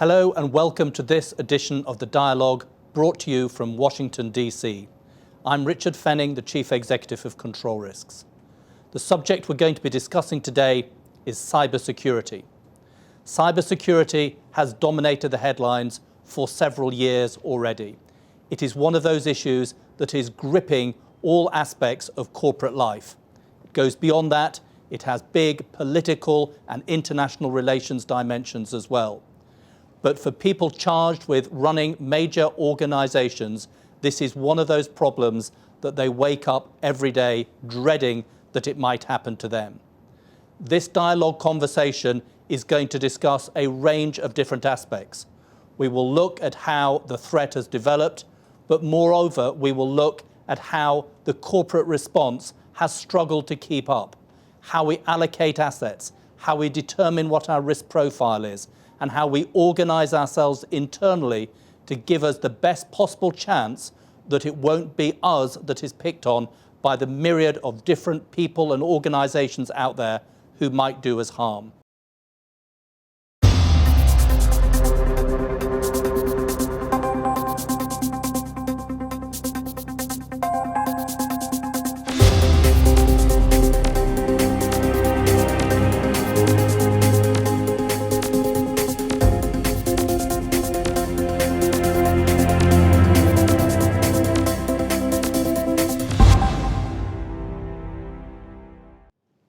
Hello and welcome to this edition of The Dialogue, brought to you from Washington, DC. I'm Richard Fenning, the Chief Executive of Control Risks. The subject we're going to be discussing today is cybersecurity. Cybersecurity has dominated the headlines for several years already. It is one of those issues that is gripping all aspects of corporate life. It goes beyond that. It has big political and international relations dimensions as well. But for people charged with running major organizations, this is one of those problems that they wake up every day dreading that it might happen to them. This dialogue conversation is going to discuss a range of different aspects. We will look at how the threat has developed, but moreover, we will look at how the corporate response has struggled to keep up, how we allocate assets, how we determine what our risk profile is, and how we organize ourselves internally to give us the best possible chance that it won't be us that is picked on by the myriad of different people and organizations out there who might do us harm.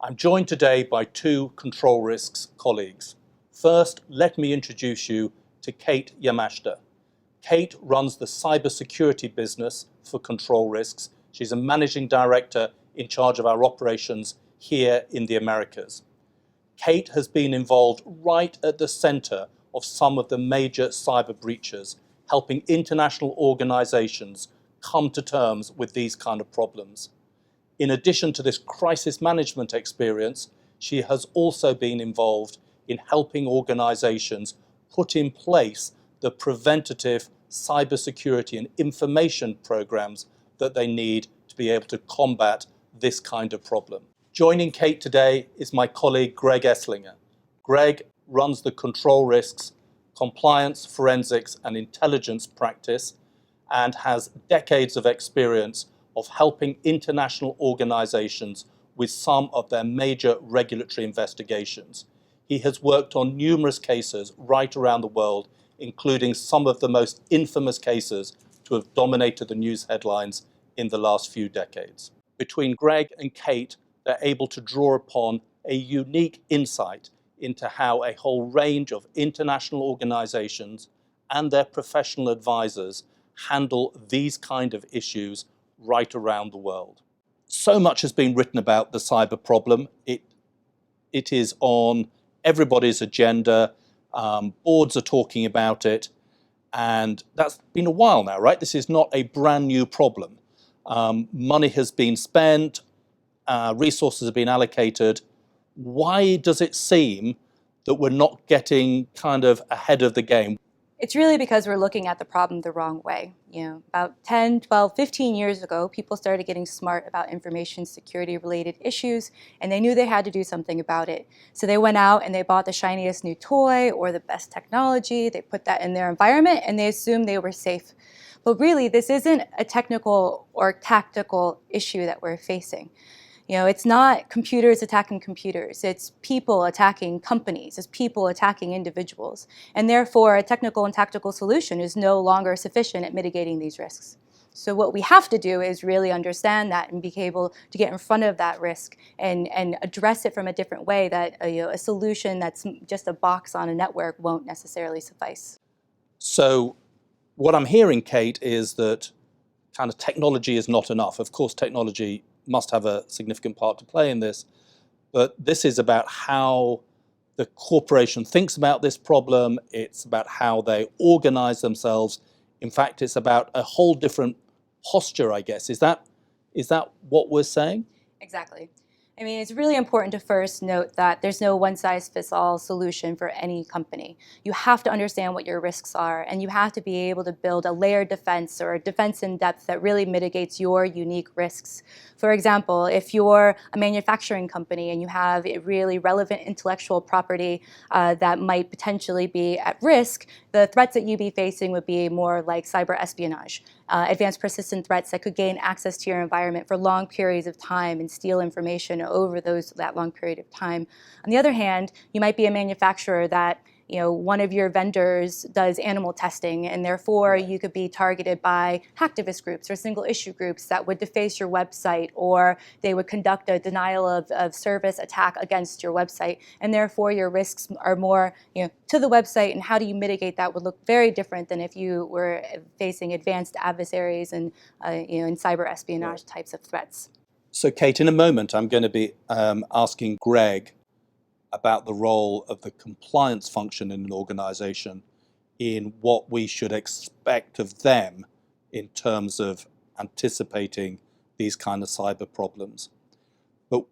I'm joined today by two Control Risks colleagues. First, let me introduce you to Kate Yamashita. Kate runs the cybersecurity business for Control Risks. She's a managing director in charge of our operations here in the Americas. Kate has been involved right at the center of some of the major cyber breaches, helping international organizations come to terms with these kind of problems. In addition to this crisis management experience, she has also been involved in helping organizations put in place the preventative cybersecurity and information programs that they need to be able to combat this kind of problem. Joining Kate today is my colleague Greg Esslinger. Greg runs the Control Risks, Compliance, Forensics and Intelligence practice and has decades of experience of helping international organizations with some of their major regulatory investigations. He has worked on numerous cases right around the world, including some of the most infamous cases to have dominated the news headlines in the last few decades. Between Greg and Kate, they're able to draw upon a unique insight into how a whole range of international organizations and their professional advisors handle these kind of issues right around the world. So much has been written about the cyber problem. It is on everybody's agenda. Boards are talking about it. And that's been a while now, right? This is not a brand new problem. Money has been spent, resources have been allocated. Why does it seem that we're not getting kind of ahead of the game? It's really because we're looking at the problem the wrong way. About 10, 12, 15 years ago, people started getting smart about information security related issues, and they knew they had to do something about it. So they went out and they bought the shiniest new toy or the best technology, they put that in their environment, and they assumed they were safe. But really, this isn't a technical or tactical issue that we're facing. It's not computers attacking computers. It's people attacking companies. It's people attacking individuals. And therefore, a technical and tactical solution is no longer sufficient at mitigating these risks. So what we have to do is really understand that and be able to get in front of that risk and address it from a different way that a solution that's just a box on a network won't necessarily suffice. So what I'm hearing, Kate, is that kind of technology is not enough. Of course, technology must have a significant part to play in this, but this is about how the corporation thinks about this problem. It's about how they organize themselves. In fact, it's about a whole different posture, I guess. Is that what we're saying? Exactly. I mean, it's really important to first note that there's no one-size-fits-all solution for any company. You have to understand what your risks are, and you have to be able to build a layered defense or a defense in depth that really mitigates your unique risks. For example, if you're a manufacturing company and you have a really relevant intellectual property that might potentially be at risk, the threats that you'd be facing would be more like cyber espionage. Advanced persistent threats that could gain access to your environment for long periods of time and steal information over that long period of time. On the other hand, you might be a manufacturer that one of your vendors does animal testing, and therefore you could be targeted by hacktivist groups or single issue groups that would deface your website, or they would conduct a denial of service attack against your website, and therefore your risks are more to the website, and how do you mitigate that would look very different than if you were facing advanced adversaries and in cyber espionage types of threats. So Kate, in a moment I'm going to be asking Greg about the role of the compliance function in an organization in what we should expect of them in terms of anticipating these kind of cyber problems. But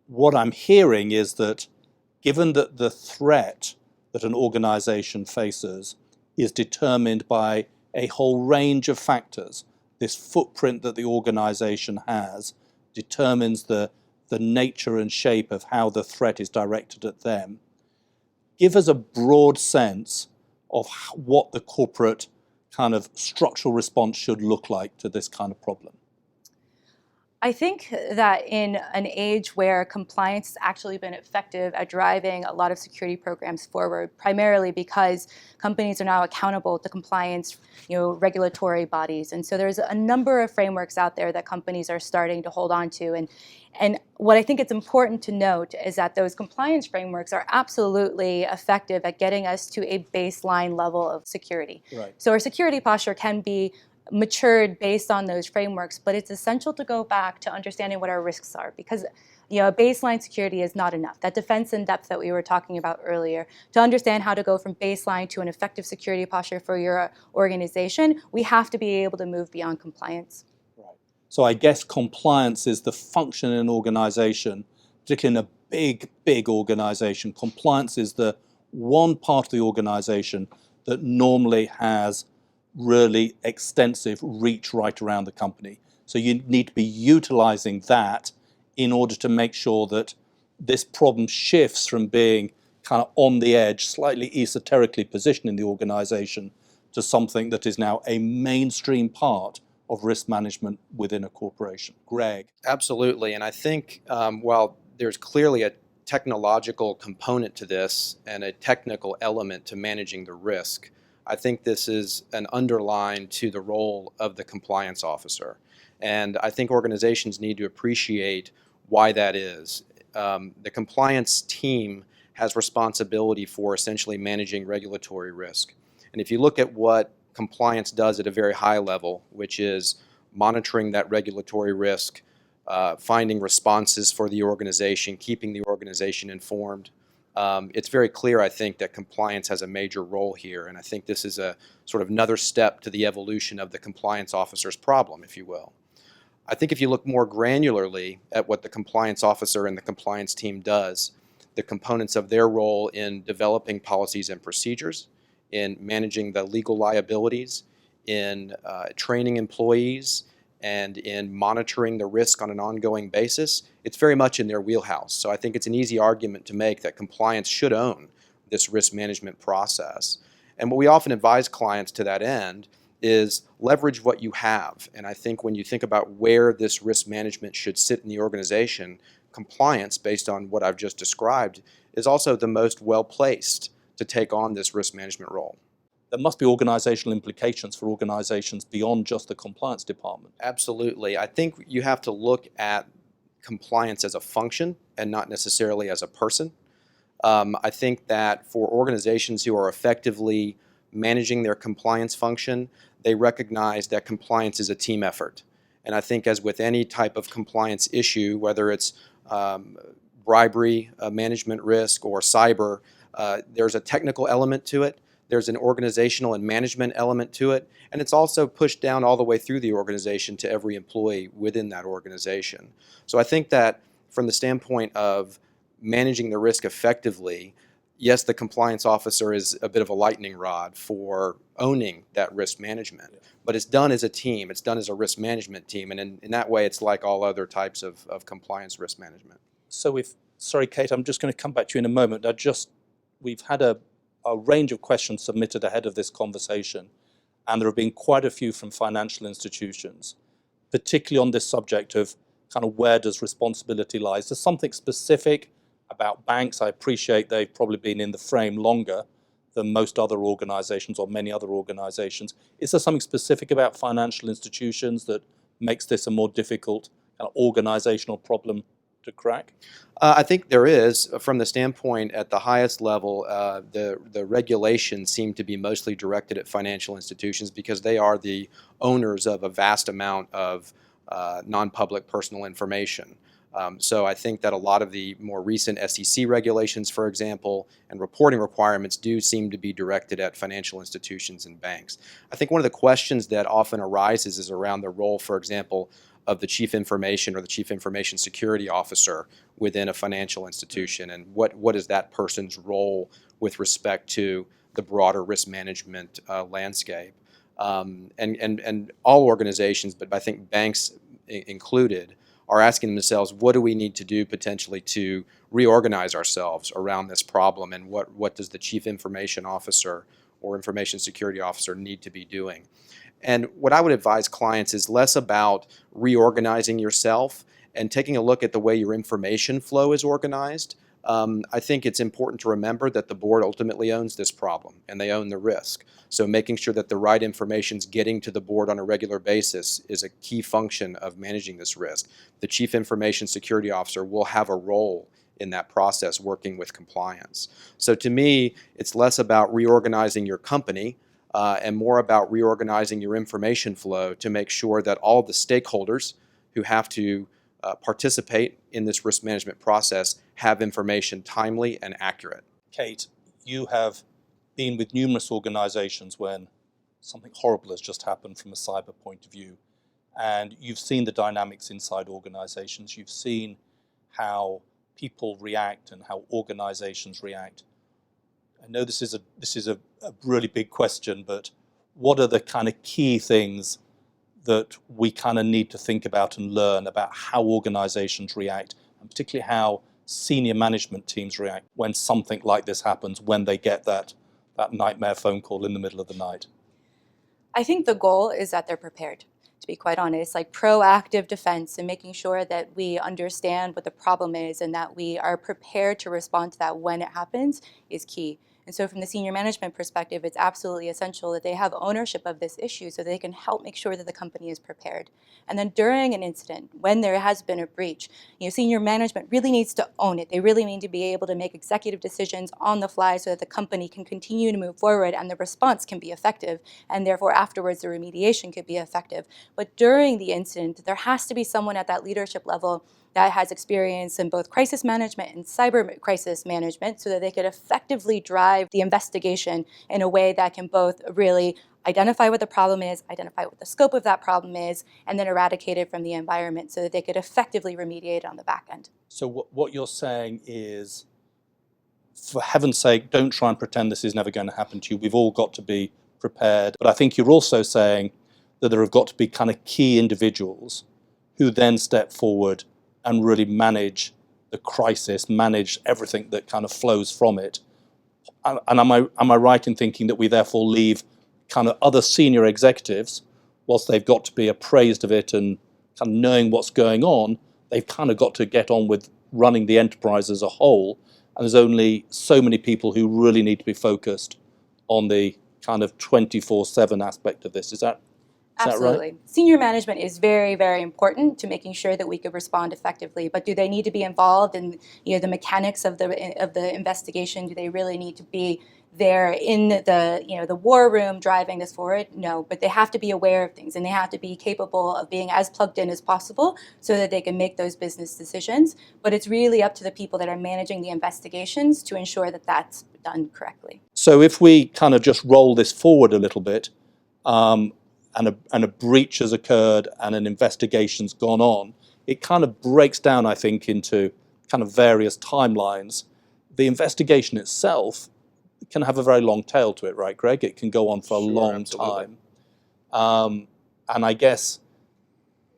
what I'm hearing is that given that the threat that an organization faces is determined by a whole range of factors, this footprint that the organization has determines the nature and shape of how the threat is directed at them. Give us a broad sense of what the corporate kind of structural response should look like to this kind of problem. I think that in an age where compliance has actually been effective at driving a lot of security programs forward, primarily because companies are now accountable to compliance, regulatory bodies. And so there's a number of frameworks out there that companies are starting to hold on to. And what I think it's important to note is that those compliance frameworks are absolutely effective at getting us to a baseline level of security. Right. So our security posture can be matured based on those frameworks, but it's essential to go back to understanding what our risks are, because baseline security is not enough. That defense in depth that we were talking about earlier, to understand how to go from baseline to an effective security posture for your organization, we have to be able to move beyond compliance. Right. So I guess compliance is the function in an organization, particularly in a big organization. Compliance is the one part of the organization that normally has really extensive reach right around the company. So you need to be utilizing that in order to make sure that this problem shifts from being kind of on the edge, slightly esoterically positioned in the organization, to something that is now a mainstream part of risk management within a corporation. Greg. Absolutely, and I think while there's clearly a technological component to this and a technical element to managing the risk, I think this is an underline to the role of the compliance officer. And I think organizations need to appreciate why that is. The compliance team has responsibility for essentially managing regulatory risk. And if you look at what compliance does at a very high level, which is monitoring that regulatory risk, finding responses for the organization, keeping the organization informed, it's very clear, I think, that compliance has a major role here, and I think this is a sort of another step to the evolution of the compliance officer's problem, if you will. I think if you look more granularly at what the compliance officer and the compliance team does, the components of their role in developing policies and procedures, in managing the legal liabilities, in training employees, and in monitoring the risk on an ongoing basis, it's very much in their wheelhouse. So I think it's an easy argument to make that compliance should own this risk management process. And what we often advise clients to that end is leverage what you have. And I think when you think about where this risk management should sit in the organization, compliance, based on what I've just described, is also the most well-placed to take on this risk management role. There must be organizational implications for organizations beyond just the compliance department. Absolutely. I think you have to look at compliance as a function and not necessarily as a person. I think that for organizations who are effectively managing their compliance function, they recognize that compliance is a team effort. And I think as with any type of compliance issue, whether it's bribery, management risk, or cyber, there's a technical element to it. There's an organizational and management element to it, and it's also pushed down all the way through the organization to every employee within that organization. So I think that from the standpoint of managing the risk effectively, yes, the compliance officer is a bit of a lightning rod for owning that risk management, but it's done as a team. It's done as a risk management team, and in that way, it's like all other types of compliance risk management. So sorry, Kate, I'm just going to come back to you in a moment. We've had a range of questions submitted ahead of this conversation, and there have been quite a few from financial institutions, particularly on this subject of kind of where does responsibility lie. Is there something specific about banks? I appreciate they've probably been in the frame longer than most other organizations or many other organizations. Is there something specific about financial institutions that makes this a more difficult kind of organizational problem to crack? I think there is, from the standpoint at the highest level, the regulations seem to be mostly directed at financial institutions because they are the owners of a vast amount of non-public personal information. So I think that a lot of the more recent SEC regulations, for example, and reporting requirements do seem to be directed at financial institutions and banks. I think one of the questions that often arises is around the role, for example, of the chief information or the chief information security officer within a financial institution, and what is that person's role with respect to the broader risk management landscape. And all organizations, but I think banks included, are asking themselves, what do we need to do potentially to reorganize ourselves around this problem, and what does the chief information officer or information security officer need to be doing? And what I would advise clients is less about reorganizing yourself and taking a look at the way your information flow is organized. I think it's important to remember that the board ultimately owns this problem and they own the risk. So making sure that the right information is getting to the board on a regular basis is a key function of managing this risk. The chief information security officer will have a role in that process working with compliance. So to me, it's less about reorganizing your company and more about reorganizing your information flow to make sure that all of the stakeholders who have to participate in this risk management process have information timely and accurate. Kate, you have been with numerous organizations when something horrible has just happened from a cyber point of view, and you've seen the dynamics inside organizations. You've seen how people react and how organizations react. I know this is a really big question, but what are the kind of key things that we kind of need to think about and learn about how organizations react, and particularly how senior management teams react when something like this happens, when they get that nightmare phone call in the middle of the night? I think the goal is that they're prepared, to be quite honest, like proactive defense and making sure that we understand what the problem is and that we are prepared to respond to that when it happens is key. And so from the senior management perspective, it's absolutely essential that they have ownership of this issue so they can help make sure that the company is prepared. And then during an incident, when there has been a breach, senior management really needs to own it. They really need to be able to make executive decisions on the fly so that the company can continue to move forward and the response can be effective, and therefore afterwards the remediation could be effective. But during the incident, there has to be someone at that leadership level that has experience in both crisis management and cyber crisis management so that they could effectively drive the investigation in a way that can both really identify what the problem is, identify what the scope of that problem is, and then eradicate it from the environment so that they could effectively remediate on the back end. So what you're saying is, for heaven's sake, don't try and pretend this is never going to happen to you. We've all got to be prepared. But I think you're also saying that there have got to be kind of key individuals who then step forward and really manage the crisis, manage everything that kind of flows from it. And am I right in thinking that we therefore leave kind of other senior executives, whilst they've got to be appraised of it and kind of knowing what's going on, they've kind of got to get on with running the enterprise as a whole, and there's only so many people who really need to be focused on the kind of 24/7 aspect of this. Is that Absolutely. right? Senior management is very, very important to making sure that we could respond effectively. But do they need to be involved in the mechanics of the investigation? Do they really need to be there in the war room driving this forward? No, but they have to be aware of things and they have to be capable of being as plugged in as possible so that they can make those business decisions. But it's really up to the people that are managing the investigations to ensure that that's done correctly. So if we kind of just roll this forward a little bit, and a breach has occurred and an investigation's gone on, it kind of breaks down, I think, into kind of various timelines. The investigation itself can have a very long tail to it, right, Greg? It can go on for a Sure, long absolutely. time. And I guess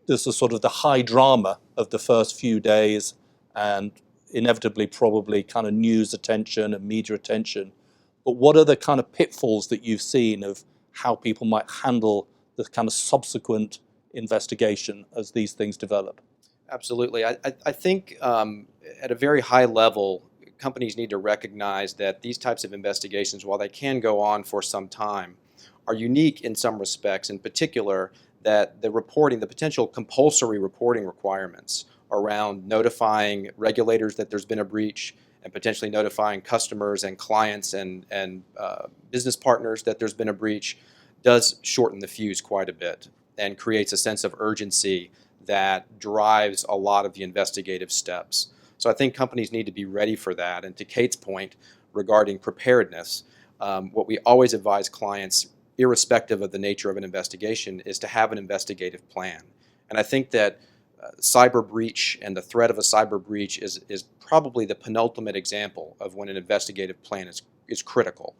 this is sort of the high drama of the first few days and inevitably probably kind of news attention and media attention. But what are the kind of pitfalls that you've seen of how people might handle the kind of subsequent investigation as these things develop? Absolutely. I think at a very high level, companies need to recognize that these types of investigations, while they can go on for some time, are unique in some respects, in particular that the reporting, the potential compulsory reporting requirements around notifying regulators that there's been a breach and potentially notifying customers and clients and business partners that there's been a breach does shorten the fuse quite a bit and creates a sense of urgency that drives a lot of the investigative steps. So I think companies need to be ready for that. And to Kate's point regarding preparedness, what we always advise clients, irrespective of the nature of an investigation, is to have an investigative plan. And I think that cyber breach and the threat of a cyber breach is probably the penultimate example of when an investigative plan is critical,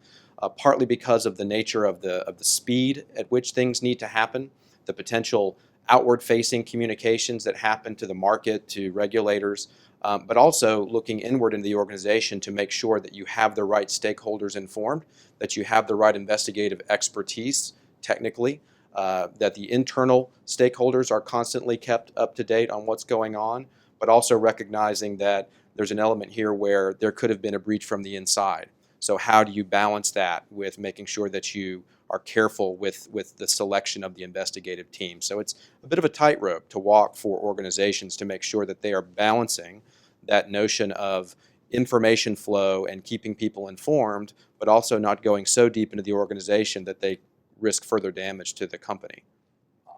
partly because of the nature of the speed at which things need to happen, the potential outward-facing communications that happen to the market, to regulators, but also looking inward into the organization to make sure that you have the right stakeholders informed, that you have the right investigative expertise technically, that the internal stakeholders are constantly kept up to date on what's going on, but also recognizing that there's an element here where there could have been a breach from the inside. So how do you balance that with making sure that you are careful with the selection of the investigative team? So it's a bit of a tightrope to walk for organizations to make sure that they are balancing that notion of information flow and keeping people informed, but also not going so deep into the organization that they risk further damage to the company.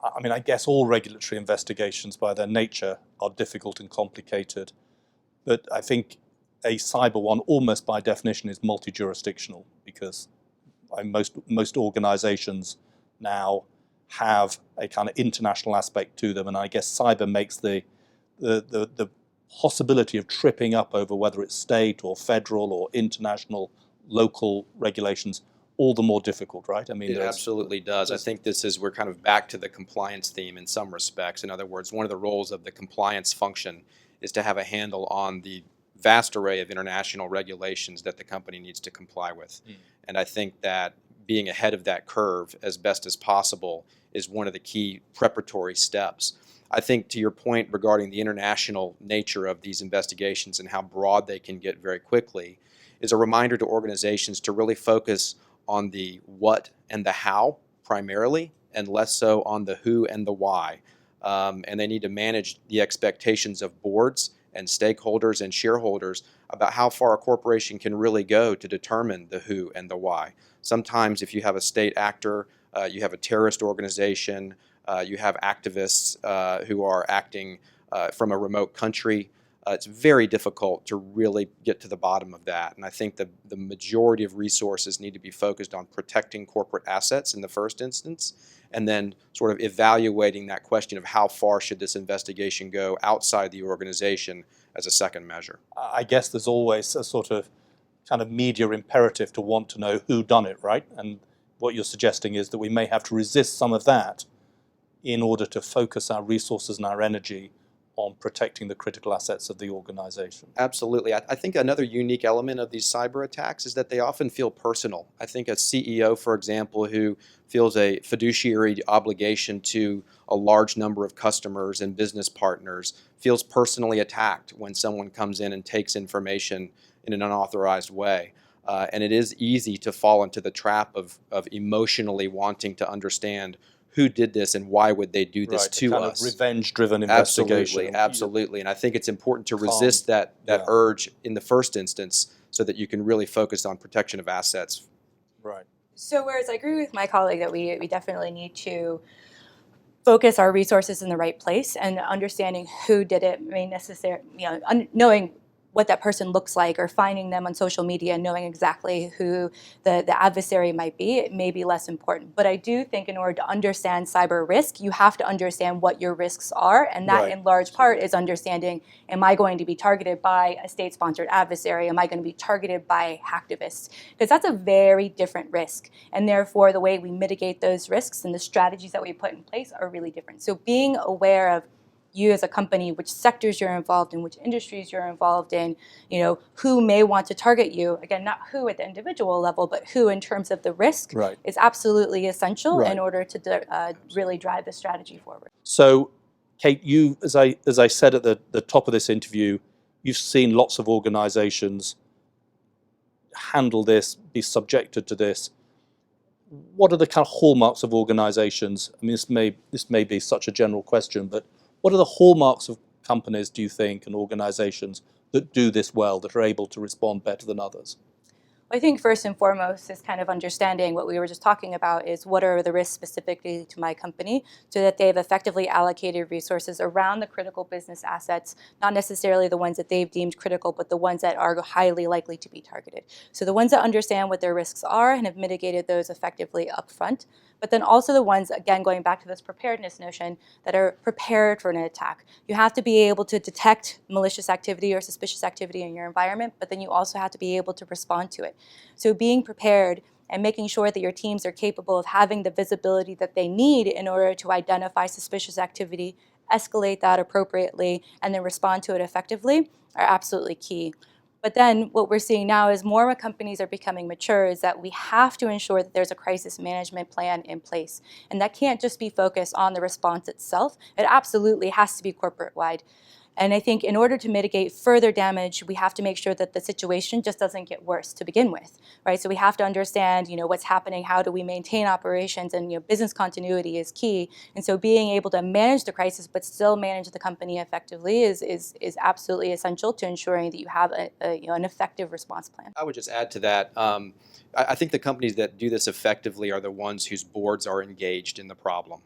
I mean, I guess all regulatory investigations by their nature are difficult and complicated, but I think a cyber one almost by definition is multi-jurisdictional because most organizations now have a kind of international aspect to them, and I guess cyber makes the possibility of tripping up over whether it's state or federal or international, local regulations all the more difficult, right? I mean, it absolutely does. I think we're kind of back to the compliance theme in some respects. In other words, one of the roles of the compliance function is to have a handle on the vast array of international regulations that the company needs to comply with. And I think that being ahead of that curve as best as possible is one of the key preparatory steps. I think to your point regarding the international nature of these investigations and how broad they can get very quickly is a reminder to organizations to really focus on the what and the how primarily, and less so on the who and the why. And they need to manage the expectations of boards and stakeholders and shareholders about how far a corporation can really go to determine the who and the why. Sometimes if you have a state actor, you have a terrorist organization, you have activists who are acting from a remote country, it's very difficult to really get to the bottom of that. And I think the majority of resources need to be focused on protecting corporate assets in the first instance, and then sort of evaluating that question of how far should this investigation go outside the organization as a second measure. I guess there's always a sort of kind of media imperative to want to know who done it, right? And what you're suggesting is that we may have to resist some of that in order to focus our resources and our energy on protecting the critical assets of the organization. Absolutely. I think another unique element of these cyber attacks is that they often feel personal. I think a CEO, for example, who feels a fiduciary obligation to a large number of customers and business partners feels personally attacked when someone comes in and takes information in an unauthorized way. And it is easy to fall into the trap of emotionally wanting to understand who did this and why would they do this to kind us. Of revenge-driven investigation. Absolutely. And I think it's important to resist that urge in the first instance so that you can really focus on protection of assets. Right. So whereas I agree with my colleague that we definitely need to focus our resources in the right place, and understanding who did it may necessarily, knowing what that person looks like, or finding them on social media and knowing exactly who the adversary might be, it may be less important. But I do think in order to understand cyber risk, you have to understand what your risks are, and that Right. in large part is understanding, am I going to be targeted by a state-sponsored adversary? Am I going to be targeted by hacktivists? Because that's a very different risk, and therefore the way we mitigate those risks and the strategies that we put in place are really different. So being aware of you as a company, which sectors you're involved in, which industries you're involved in, who may want to target you. Again, not who at the individual level, but who in terms of the risk Right. is absolutely essential Right. in order to really drive the strategy forward. So, Kate, you, as I said at the top of this interview, you've seen lots of organizations handle this, be subjected to this. What are the kind of hallmarks of organizations? I mean, this may be such a general question, but what are the hallmarks of companies, do you think, and organizations that do this well, that are able to respond better than others? I think first and foremost is kind of understanding what we were just talking about, is what are the risks specifically to my company, so that they've effectively allocated resources around the critical business assets, not necessarily the ones that they've deemed critical, but the ones that are highly likely to be targeted. So the ones that understand what their risks are and have mitigated those effectively upfront, but then also the ones, again, going back to this preparedness notion, that are prepared for an attack. You have to be able to detect malicious activity or suspicious activity in your environment, but then you also have to be able to respond to it. So being prepared and making sure that your teams are capable of having the visibility that they need in order to identify suspicious activity, escalate that appropriately, and then respond to it effectively are absolutely key. But then what we're seeing now is more companies are becoming mature, is that we have to ensure that there's a crisis management plan in place. And that can't just be focused on the response itself. It absolutely has to be corporate-wide. And I think in order to mitigate further damage, we have to make sure that the situation just doesn't get worse to begin with, right? So we have to understand, what's happening, how do we maintain operations, and business continuity is key. And so being able to manage the crisis but still manage the company effectively is absolutely essential to ensuring that you have an effective response plan. I would just add to that. I think the companies that do this effectively are the ones whose boards are engaged in the problem.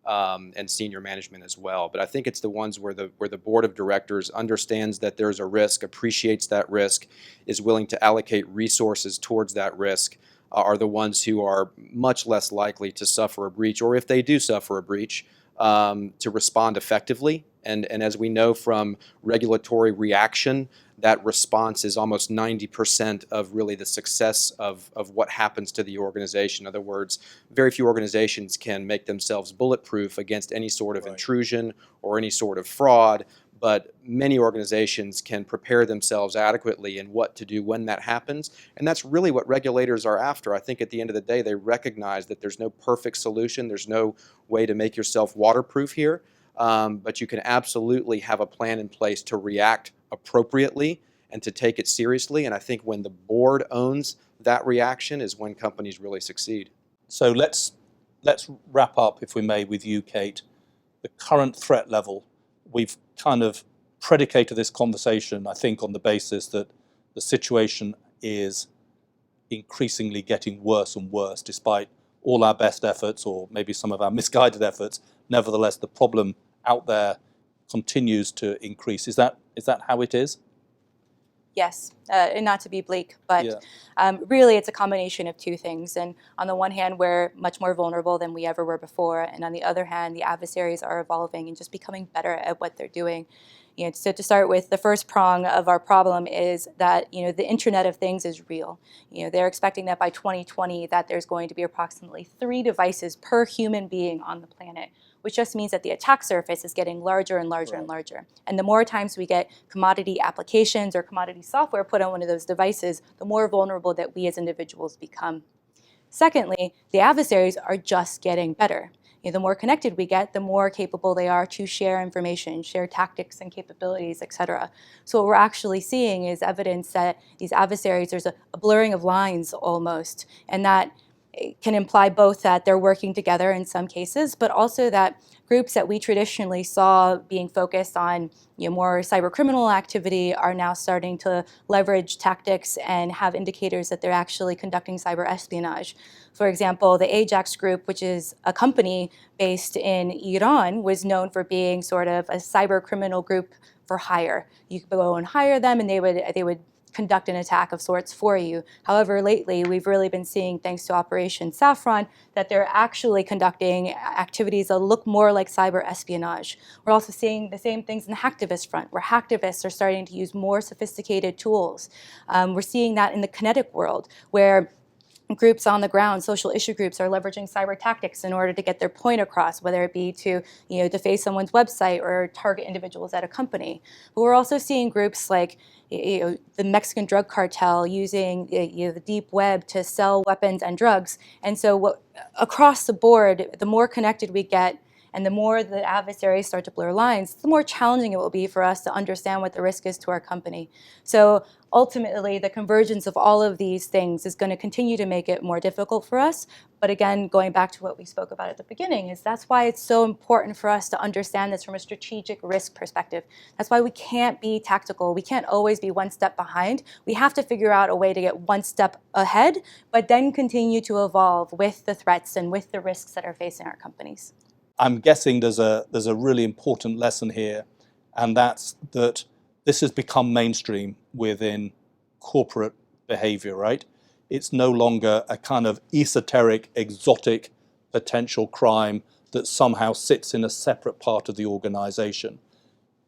And senior management as well. But I think it's the ones where the board of directors understands that there's a risk, appreciates that risk, is willing to allocate resources towards that risk, are the ones who are much less likely to suffer a breach, or if they do suffer a breach, to respond effectively. And as we know from regulatory reaction, that response is almost 90% of really the success of what happens to the organization. In other words, very few organizations can make themselves bulletproof against any sort of intrusion or any sort of fraud, but many organizations can prepare themselves adequately in what to do when that happens. And that's really what regulators are after. I think at the end of the day, they recognize that there's no perfect solution. There's no way to make yourself waterproof here. But you can absolutely have a plan in place to react appropriately and to take it seriously. And I think when the board owns that reaction is when companies really succeed. So let's wrap up, if we may, with you, Kate. The current threat level, we've kind of predicated this conversation, I think, on the basis that the situation is increasingly getting worse and worse, despite all our best efforts, or maybe some of our misguided efforts. Nevertheless, the problem out there continues to increase. Is that how it is? Yes, and not to be bleak, but really it's a combination of two things. And on the one hand, we're much more vulnerable than we ever were before. And on the other hand, the adversaries are evolving and just becoming better at what they're doing. So to start with, the first prong of our problem is that the Internet of Things is real. They're expecting that by 2020 that there's going to be approximately 3 devices per human being on the planet, which just means that the attack surface is getting larger and larger and larger. And the more times we get commodity applications or commodity software put on one of those devices, the more vulnerable that we as individuals become. Secondly, the adversaries are just getting better. The more connected we get, the more capable they are to share information, share tactics and capabilities, etc. So what we're actually seeing is evidence that these adversaries, there's a blurring of lines almost, and that it can imply both that they're working together in some cases, but also that groups that we traditionally saw being focused on more cyber criminal activity are now starting to leverage tactics and have indicators that they're actually conducting cyber espionage. For example, the Ajax Group, which is a company based in Iran, was known for being sort of a cyber criminal group for hire. You could go and hire them, and they would conduct an attack of sorts for you. However, lately, we've really been seeing, thanks to Operation Saffron, that they're actually conducting activities that look more like cyber espionage. We're also seeing the same things in the hacktivist front, where hacktivists are starting to use more sophisticated tools. We're seeing that in the kinetic world, where groups on the ground, social issue groups, are leveraging cyber tactics in order to get their point across, whether it be to deface someone's website or target individuals at a company. But we're also seeing groups like the Mexican drug cartel using the deep web to sell weapons and drugs. And so across the board, the more connected we get, and the more the adversaries start to blur lines, the more challenging it will be for us to understand what the risk is to our company. So ultimately, the convergence of all of these things is going to continue to make it more difficult for us. But again, going back to what we spoke about at the beginning, is that's why it's so important for us to understand this from a strategic risk perspective. That's why we can't be tactical. We can't always be one step behind. We have to figure out a way to get one step ahead, but then continue to evolve with the threats and with the risks that are facing our companies. I'm guessing there's a really important lesson here, and that's that this has become mainstream within corporate behavior, right? It's no longer a kind of esoteric, exotic potential crime that somehow sits in a separate part of the organization.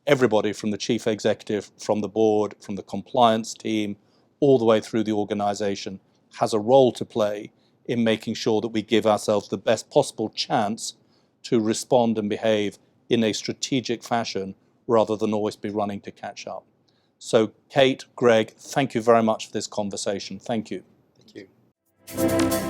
Everybody from the chief executive, from the board, from the compliance team, all the way through the organization has a role to play in making sure that we give ourselves the best possible chance to respond and behave in a strategic fashion rather than always be running to catch up. So Kate, Greg, thank you very much for this conversation. Thank you. Thank you.